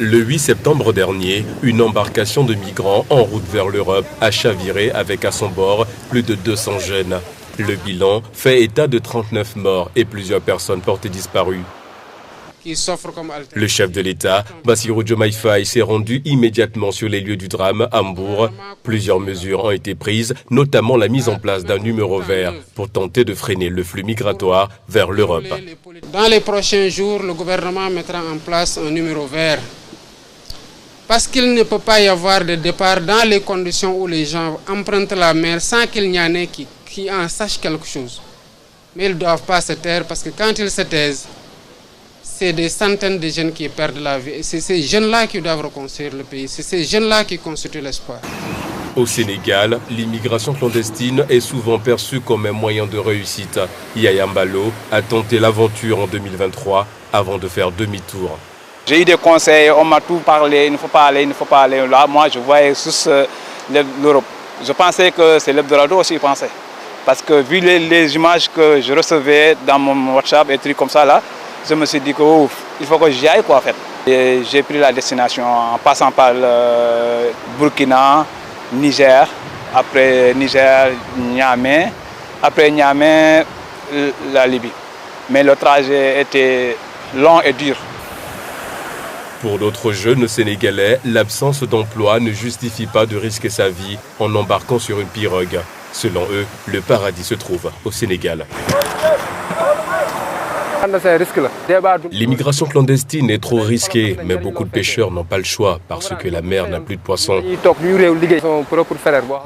Le 8 septembre dernier, une embarcation de migrants en route vers l'Europe a chaviré avec à son bord plus de 200 jeunes. Le bilan fait état de 39 morts et plusieurs personnes portées disparues. Le chef de l'État, Bassirou Diomaye Faye, s'est rendu immédiatement sur les lieux du drame à Mbour. Plusieurs mesures ont été prises, notamment la mise en place d'un numéro vert pour tenter de freiner le flux migratoire vers l'Europe. Dans les prochains jours, le gouvernement mettra en place un numéro vert. Parce qu'il ne peut pas y avoir de départ dans les conditions où les gens empruntent la mer sans qu'il n'y en ait qui en sachent quelque chose. Mais ils ne doivent pas se taire parce que quand ils se taisent, c'est des centaines de jeunes qui perdent la vie. C'est ces jeunes-là qui doivent reconstruire le pays. C'est ces jeunes-là qui constituent l'espoir. Au Sénégal, l'immigration clandestine est souvent perçue comme un moyen de réussite. Yaya Mbalo a tenté l'aventure en 2023 avant de faire demi-tour. J'ai eu des conseils, on m'a tout parlé, il ne faut pas aller, il ne faut pas aller. Là, moi, je voyais juste l'Europe. Je pensais que c'est l'Eldorado aussi, je pensais. Parce que vu les images que je recevais dans mon WhatsApp et trucs comme ça, là, je me suis dit que il faut que j'y aille, quoi, en fait. J'ai pris la destination en passant par le Burkina, Niger, après Niger, Niamey, après Niamey, la Libye. Mais le trajet était long et dur. Pour d'autres jeunes Sénégalais, l'absence d'emploi ne justifie pas de risquer sa vie en embarquant sur une pirogue. Selon eux, le paradis se trouve au Sénégal. L'immigration clandestine est trop risquée, mais beaucoup de pêcheurs n'ont pas le choix parce que la mer n'a plus de poissons.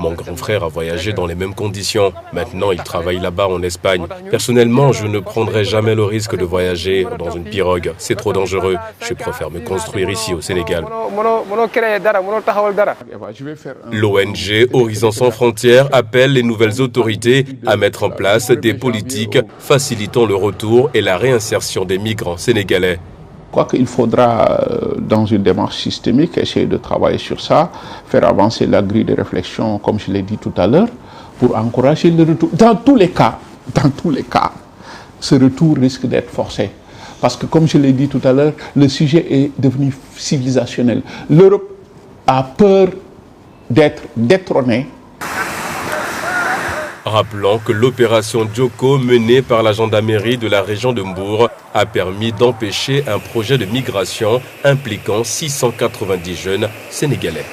Mon grand frère a voyagé dans les mêmes conditions. Maintenant, il travaille là-bas en Espagne. Personnellement, je ne prendrai jamais le risque de voyager dans une pirogue. C'est trop dangereux. Je préfère me construire ici au Sénégal. L'ONG Horizon Sans Frontières appelle les nouvelles autorités à mettre en place des politiques facilitant le retour et la réinsertion des migrants sénégalais. Je crois qu'il faudra, dans une démarche systémique, essayer de travailler sur ça, faire avancer la grille de réflexion, comme je l'ai dit tout à l'heure, pour encourager le retour. Dans tous les cas, ce retour risque d'être forcé. Parce que, comme je l'ai dit tout à l'heure, le sujet est devenu civilisationnel. L'Europe a peur d'être détrônée. Rappelons que l'opération Djoko menée par la gendarmerie de la région de Mbour a permis d'empêcher un projet de migration impliquant 690 jeunes sénégalais.